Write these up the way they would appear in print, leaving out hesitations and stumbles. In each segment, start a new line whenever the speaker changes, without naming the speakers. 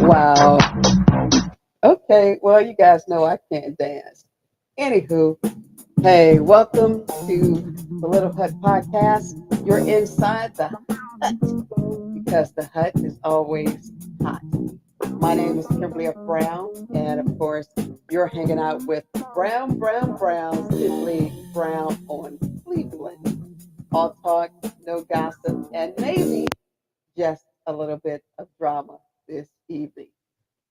Wow. Okay, well, you guys know I can't dance. Anywho, hey, welcome to the Little Hut Podcast. You're inside the hut because the hut is always hot. My name is Kimberly F. Brown, and of course, you're hanging out with Brown, simply Brown on Cleveland. All talk, no gossip, and maybe just a little bit of drama this evening.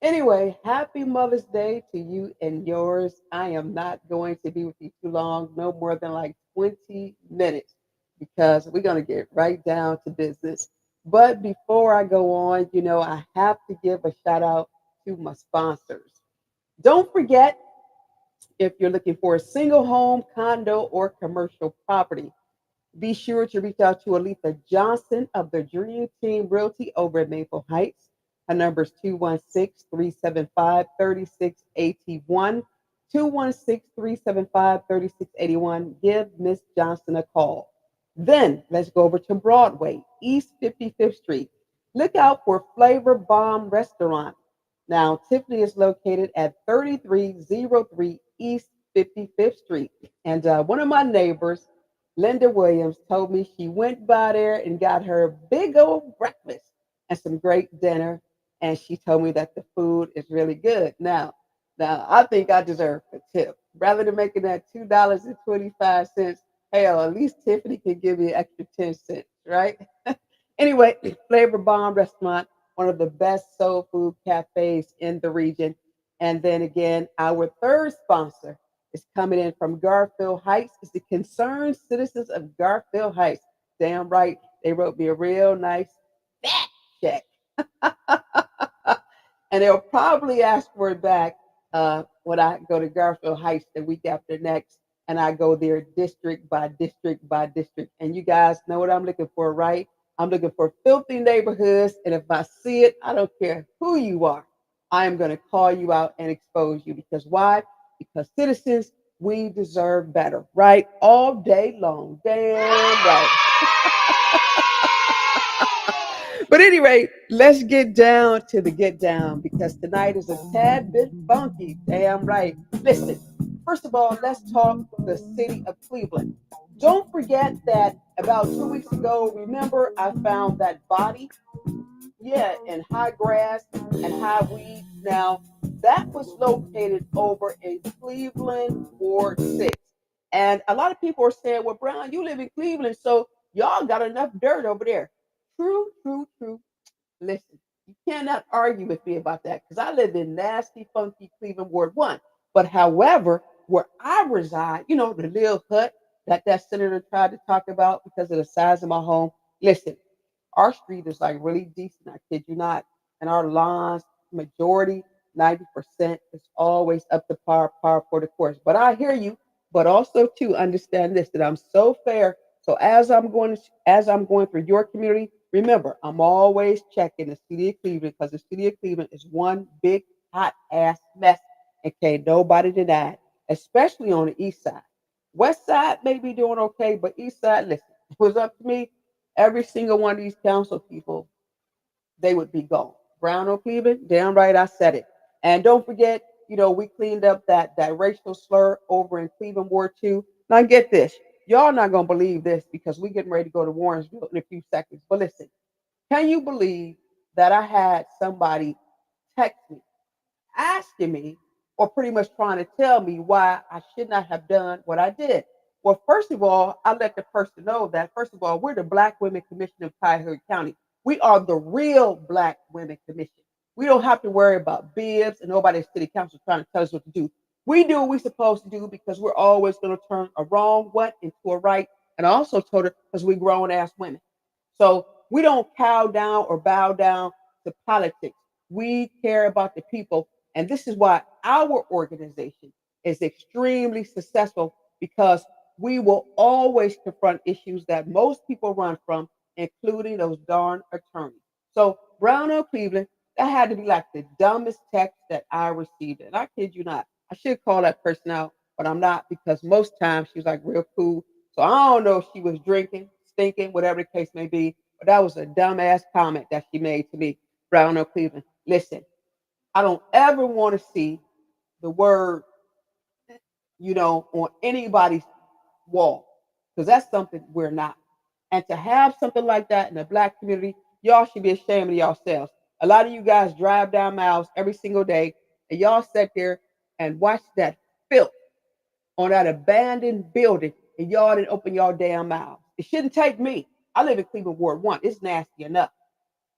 Anyway, happy Mother's Day to you and yours. I am not going to be with you too long, no more than like 20 minutes, because we're going to get right down to business. But before I go on, I have to give a shout out to my sponsors. Don't forget, if you're looking for a single home, condo, or commercial property, be sure to reach out to Aletha Johnson of the Dream Team Realty over at Maple Heights. Her number is 216-375-3681. 216-375-3681. Give Miss Johnson a call. Then let's go over to Broadway, East 55th Street. Look out for Flavor Bomb Restaurant. Now, Tiffany is located at 3303 East 55th Street. And one of my neighbors, Linda Williams, told me she went by there and got her a big old breakfast and some great dinner. And she told me that the food is really good. Now I think I deserve a tip. Rather than making that $2.25, hell, at least Tiffany can give me an extra 10 cents, right? Anyway, Flavor Bomb Restaurant, one of the best soul food cafes in the region. And then again, our third sponsor is coming in from Garfield Heights. It's the Concerned Citizens of Garfield Heights. Damn right, they wrote me a real nice fat check. And they'll probably ask for it back when I go to Garfield Heights the week after next. And I go there district by district by district. And you guys know what I'm looking for, right? I'm looking for filthy neighborhoods. And if I see it, I don't care who you are. I am going to call you out and expose you. Because why? Because citizens, we deserve better, right? All day long. Damn right. But anyway, let's get down to the get down because tonight is a tad bit funky. Damn right. Listen, first of all, let's talk the city of Cleveland. Don't forget that about 2 weeks ago, remember I found that body, yeah, in high grass and high weed. Now, that was located over in Cleveland, Ward 6. And a lot of people are saying, well, Brown, you live in Cleveland, so y'all got enough dirt over there. True, true, true. Listen, you cannot argue with me about that because I live in nasty, funky Cleveland Ward 1. But however, where I reside, the little hut that senator tried to talk about because of the size of my home. Listen, our street is like really decent. I kid you not. And our lawns, majority, 90% is always up to par for the course. But I hear you. But also to understand this, that I'm so fair. So as I'm going through your community, remember, I'm always checking the city of Cleveland because the city of Cleveland is one big hot ass mess and can't nobody deny it, especially on the east side. West side may be doing okay, but east side, listen, if it was up to me, every single one of these council people, they would be gone. Brown on Cleveland, damn right, I said it. And don't forget, we cleaned up that racial slur over in Cleveland Ward 2. Now get this. Y'all not gonna believe this because we getting ready to go to Warrensville in a few seconds. But listen, can you believe that I had somebody text me asking me or pretty much trying to tell me why I should not have done what I did? Well, first of all, I let the person know that, first of all, we're the Black Women Commission of Cuyahoga County. We are the real Black Women Commission. We don't have to worry about bibs and nobody at city council trying to tell us what to do. We do what we're supposed to do because we're always going to turn a wrong what into a right. And I also told her because we grown ass women. So we don't cow down or bow down to politics. We care about the people. And this is why our organization is extremely successful because we will always confront issues that most people run from, including those darn attorneys. So Brown on Cleveland, that had to be like the dumbest text that I received. And I kid you not. I should call that person out, but I'm not because most times she's like real cool. So I don't know if she was drinking, stinking, whatever the case may be. But that was a dumbass comment that she made to me, Brown O. Cleveland. Listen, I don't ever want to see the word, on anybody's wall, because that's something we're not. And to have something like that in the black community, y'all should be ashamed of yourselves. A lot of you guys drive down miles every single day, and y'all sit there and watch that filth on that abandoned building, and y'all didn't open y'all damn mouths. It shouldn't take me. I live in Cleveland Ward 1. It's nasty enough.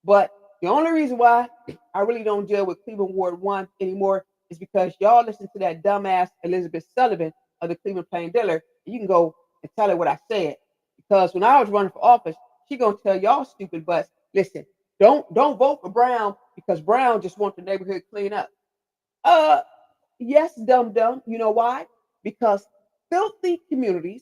But the only reason why I really don't deal with Cleveland Ward 1 anymore is because y'all listen to that dumbass Elizabeth Sullivan of the Cleveland Plain Dealer. And you can go and tell her what I said. Because when I was running for office, she gonna tell y'all stupid butts, listen, don't vote for Brown because Brown just wants the neighborhood clean up. Uh yes, dumb. You know why? Because filthy communities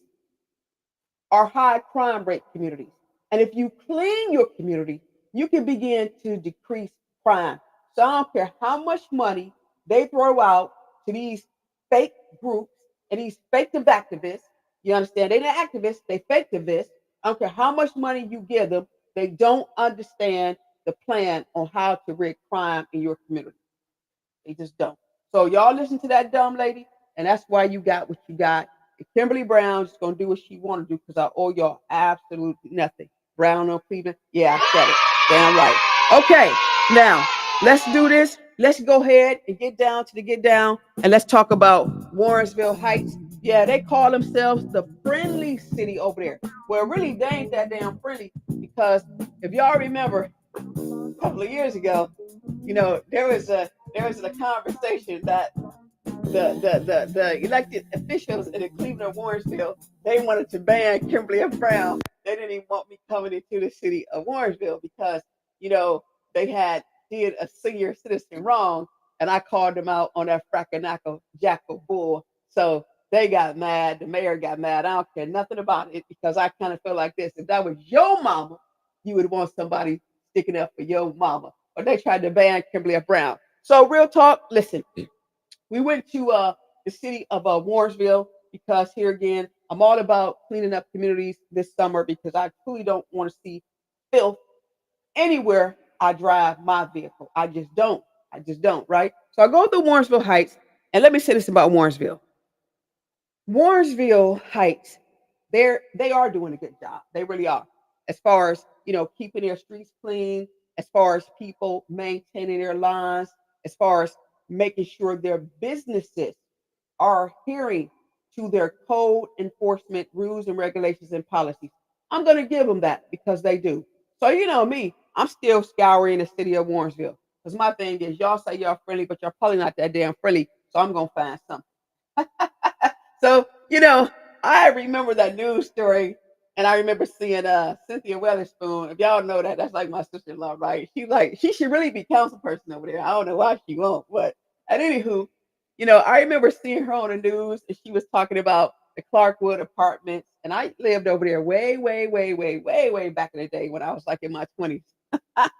are high crime rate communities. And if you clean your community, you can begin to decrease crime. So I don't care how much money they throw out to these fake groups and these fake activists. You understand? They're not activists, they fake activists. I don't care how much money you give them, they don't understand the plan on how to rid crime in your community. They just don't. So y'all listen to that dumb lady, and that's why you got what you got. And Kimberly Brown's gonna do what she want to do because I owe y'all absolutely nothing. Brown on Cleveland, yeah, I said it. Damn right. Okay, now let's do this. Let's go ahead and get down to the get down, and let's talk about Warrensville Heights. Yeah, they call themselves the friendly city over there. Well, really, they ain't that damn friendly because if y'all remember, a couple of years ago, there was a conversation that the elected officials in the Cleveland Warrensville, they wanted to ban Kimberly F. Brown. They didn't even want me coming into the city of Warrensville because they had did a senior citizen wrong, and I called them out on that frackanacka jackal bull. So they got mad. The mayor got mad. I don't care nothing about it because I kind of feel like this: if that was your mama, you would want somebody sticking up for your mama. But they tried to ban Kimberly F. Brown. So real talk, listen, we went to the city of Warrensville because here again, I'm all about cleaning up communities this summer because I truly don't want to see filth anywhere I drive my vehicle. I just don't. I just don't, right? So I go through Warrensville Heights, and let me say this about Warrensville. Warrensville Heights, they are doing a good job. They really are. As far as, keeping their streets clean, as far as people maintaining their lawns, as far as making sure their businesses are adhering to their code enforcement rules and regulations and policies. I'm going to give them that because they do. So, you know me, I'm still scouring the city of Warrensville because my thing is y'all say y'all friendly, but y'all probably not that damn friendly. So I'm going to find something. So, I remember that news story and I remember seeing Cynthia Weatherspoon. If y'all know that, that's like my sister-in-law, right? She should really be council person over there. I don't know why she won't, but at anywho, I remember seeing her on the news and she was talking about the Clarkwood apartments. And I lived over there way, way, way, way, way, way back in the day when I was like in my 20s.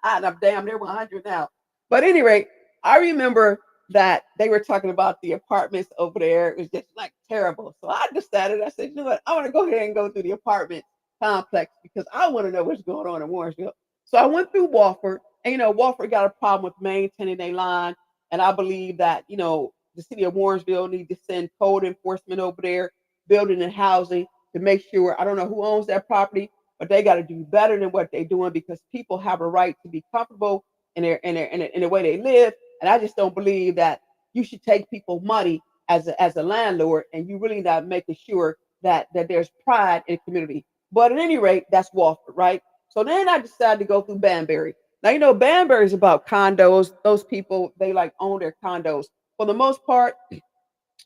And I'm damn near 100 now. But at any rate, I remember that they were talking about the apartments over there. It was just like terrible. So I decided, I said, you know what? I want to go ahead and go through the apartment complex because I want to know what's going on in Warrensville. So I went through Wofford, and Wofford got a problem with maintaining their line. And I believe that, the city of Warrensville need to send code enforcement over there, building and housing to make sure, I don't know who owns that property, but they got to do better than what they're doing because people have a right to be comfortable in the way they live. And I just don't believe that you should take people money as a landlord and you really not making sure that there's pride in the community. But at any rate, that's Wofford, right? So then I decided to go through Banbury. Now, Banbury is about condos. Those people, they like own their condos. For the most part,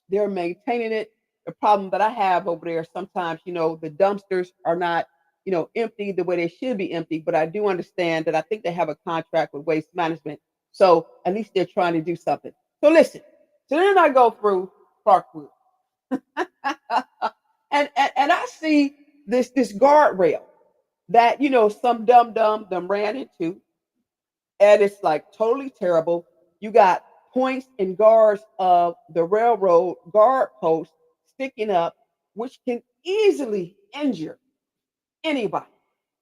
they're maintaining it. The problem that I have over there, sometimes, the dumpsters are not, empty the way they should be empty. But I do understand that I think they have a contract with waste management. So at least they're trying to do something. So listen. So then I go through Clarkwood. and I see this guardrail that, some dumb ran into. And it's like totally terrible. You got points and guards of the railroad guard post sticking up, which can easily injure anybody,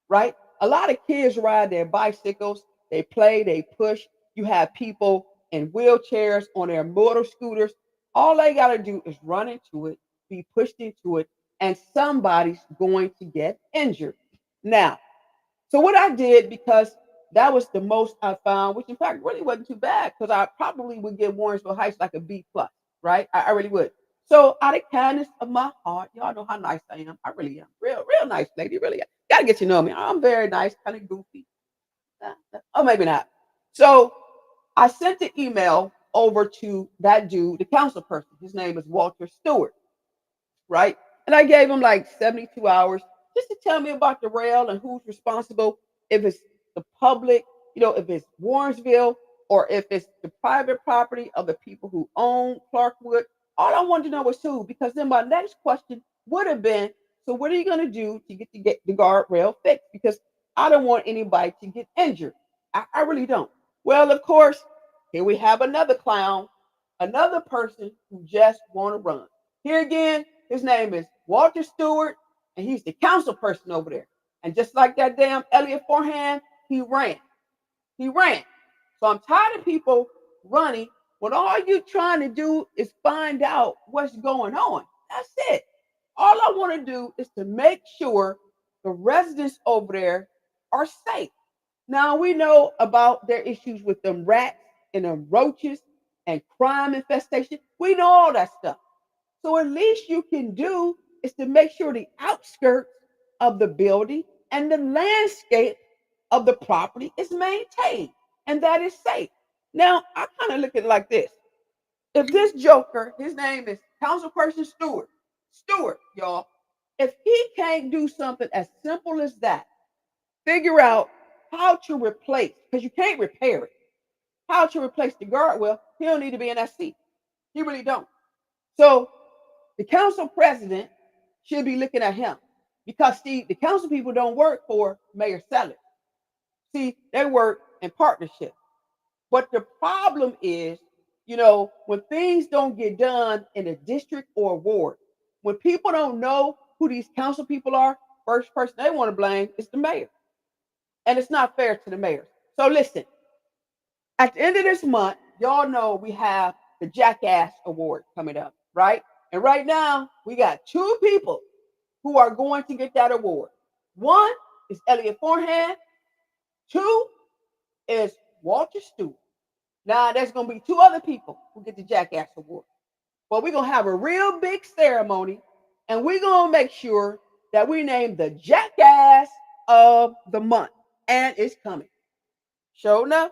right? A lot of kids ride their bicycles, they play, they push. You have people in wheelchairs on their motor scooters. All they got to do is run into it, be pushed into it, and somebody's going to get injured. Now, so what I did, because that was the most I found, which in fact really wasn't too bad, because I probably would give Warrensville Heights like a B plus, right? I really would. So out of kindness of my heart, y'all know how nice I am. I really am. Real nice lady. Really gotta get you to know me. I'm very nice, kind of goofy. Oh, maybe not. So I sent the email over to that dude, the council person. His name is Walter Stewart, right? And I gave him like 72 hours just to tell me about the rail and who's responsible, if it's the public, if it's Warrensville, or if it's the private property of the people who own Clarkwood. All I wanted to know was who, because then my next question would have been, so what are you going to do to get the guardrail fixed? Because I don't want anybody to get injured. I really don't. Well, of course, here we have another clown, another person who just want to run. Here again, his name is Walter Stewart, and he's the council person over there. And just like that damn Elliot Forehand, he ran. He ran. So I'm tired of people running when all you're trying to do is find out what's going on. That's it. All I want to do is to make sure the residents over there are safe. Now we know about their issues with them rats and them roaches and crime infestation. We know all that stuff. So at least you can do is to make sure the outskirts of the building and the landscape of the property is maintained and that is safe. Now, I kind of look at it like this. If this joker, his name is Councilperson Stewart, y'all, if he can't do something as simple as that, figure out how to replace, because you can't repair it, how to replace the guardrail, he don't need to be in that seat. He really don't. So the council president should be looking at him, because see, the council people don't work for Mayor Sellers. See, they work in partnership. But the problem is, when things don't get done in a district or a ward, when people don't know who these council people are, first person they want to blame is the mayor. And it's not fair to the mayor. So listen, at the end of this month, y'all know we have the Jackass Award coming up, right? And right now, we got two people who are going to get that award. One is Elliot Forehand. Two is Walter Stewart. Now, there's going to be two other people who get the Jackass Award. But we're going to have a real big ceremony, and we're going to make sure that we name the Jackass of the month. And it's coming. Show enough.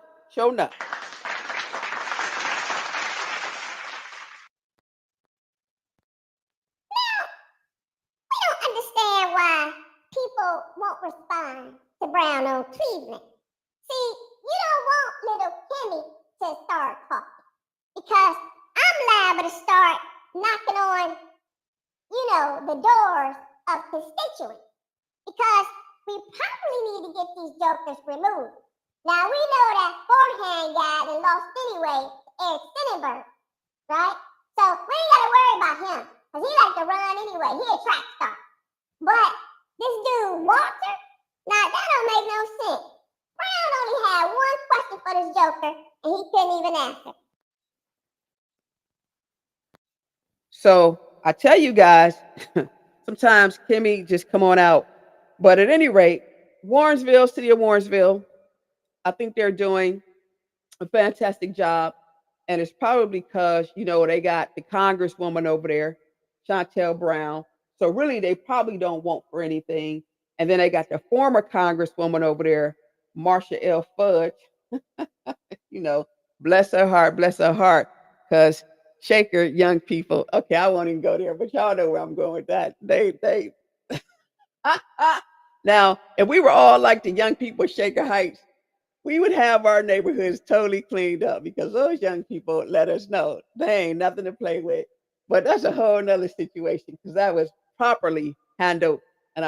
Understand why people won't respond to Brown on Cleveland. See, you don't want little Kimmy to start talking, because I'm liable to start knocking on, the doors of constituents, because we probably need to get these jokers removed. Now, we know that forehand guy that lost anyway, Eric Sonnenberg, right? So we ain't got to worry about him, because he like to run anyway. He a track star. But this dude, Walter, now that don't make no sense. Brown only had one question for this joker, and he couldn't even answer.
So I tell you guys, sometimes Kimmy just come on out. But at any rate, Warrensville, City of Warrensville, I think they're doing a fantastic job. And it's probably because, they got the congresswoman over there, Chantel Brown. So really, they probably don't want for anything. And then they got the former congresswoman over there, Marsha L. Fudge. Bless her heart, because Shaker young people. Okay, I won't even go there, but y'all know where I'm going with that. They. Now, if we were all like the young people of Shaker Heights, we would have our neighborhoods totally cleaned up, because those young people let us know they ain't nothing to play with. But that's a whole nother situation, because that was properly handled, and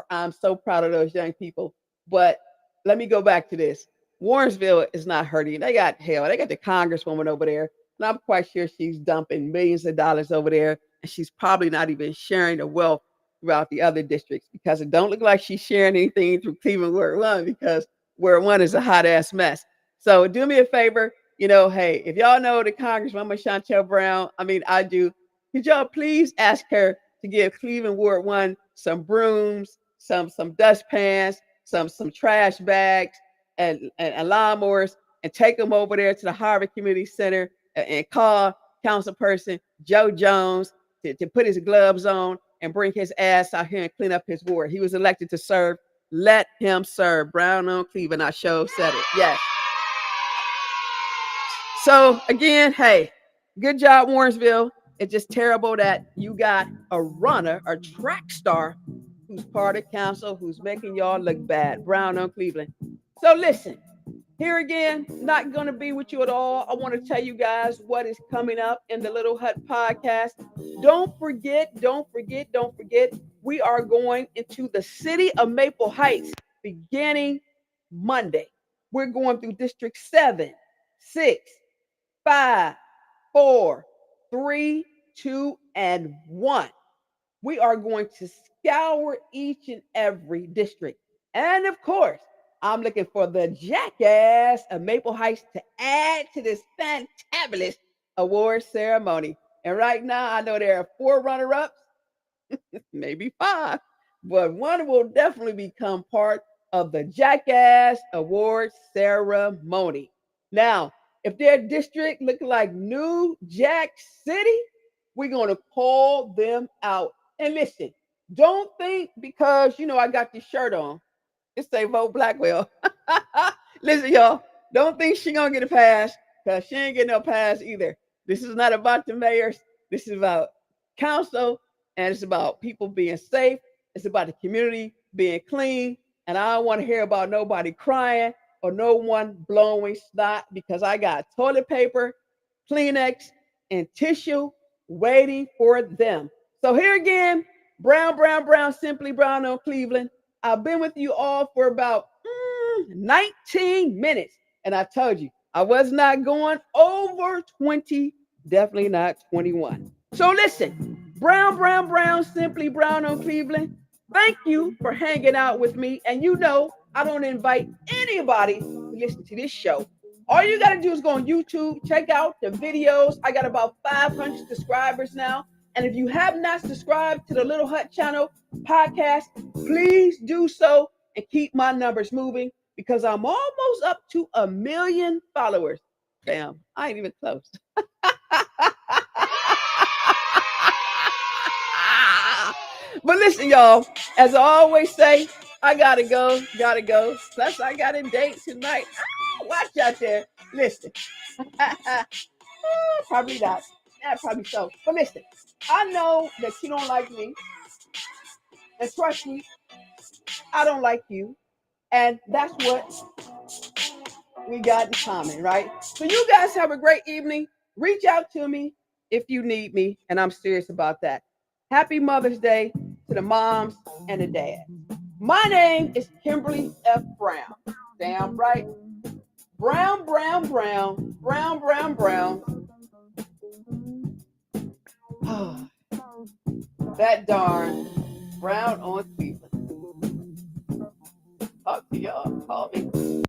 I'm so proud of those young people. But let me go back to this. Warrensville is not hurting. They got the congresswoman over there, and I'm quite sure she's dumping millions of dollars over there, and she's probably not even sharing the wealth throughout the other districts, because it don't look like she's sharing anything through Cleveland Ward 1, because Ward 1 is a hot ass mess. So do me a favor, hey, if y'all know the Congresswoman Chantel Brown, I do, could y'all please ask her to give Cleveland Ward 1 some brooms, some dustpans, some trash bags, and lawnmowers, and take them over there to the Harvard Community Center, and call Councilperson Joe Jones to put his gloves on and bring his ass out here and clean up his ward. He was elected to serve. Let him serve. Brown on Cleveland. I sure said it. Yes. So again, hey, good job, Warrensville. It's just terrible that you got a runner, a track star, who's part of council, who's making y'all look bad. Brown on Cleveland. So listen, here again, not going to be with you at all. I want to tell you guys what is coming up in the Little Hut podcast. Don't forget, we are going into the city of Maple Heights beginning Monday. We're going through District 7, 6, 5, 4, 3, 2, and 1. We are going to scour each and every district. And of course, I'm looking for the jackass of Maple Heights to add to this fantabulous award ceremony. And right now, I know there are 4 runner-ups, maybe 5, but one will definitely become part of the Jackass Award ceremony. Now, if their district look like New Jack City, we're going to call them out. And listen, don't think because, I got this shirt on, it say vote Blackwell. Listen, y'all, don't think she going to get a pass, because she ain't getting no pass either. This is not about the mayors. This is about council, and it's about people being safe. It's about the community being clean. And I don't want to hear about nobody crying or no one blowing snot, because I got toilet paper, Kleenex, and tissue waiting for them. So here again, Brown, simply Brown on Cleveland. I've been with you all for about 19 minutes. And I told you, I was not going over 20, definitely not 21. So listen, Brown, simply Brown on Cleveland. Thank you for hanging out with me. And I don't invite anybody to listen to this show. All you got to do is go on YouTube, check out the videos. I got about 500 subscribers now. And if you have not subscribed to the Little Hut Channel podcast, please do so and keep my numbers moving, because I'm almost up to 1 million followers. Damn, I ain't even close. But listen, y'all, as I always say, I gotta go. Plus, I got a date tonight. Watch out there. Listen. Probably not. Yeah, probably so. But listen, I know that you don't like me. And trust me, I don't like you. And that's what we got in common, right? So you guys have a great evening. Reach out to me if you need me. And I'm serious about that. Happy Mother's Day to the moms and the dads. My name is Kimberly F. Brown. Damn right. Brown. Oh, that darn Brown on Cleveland. Talk to y'all. Call me.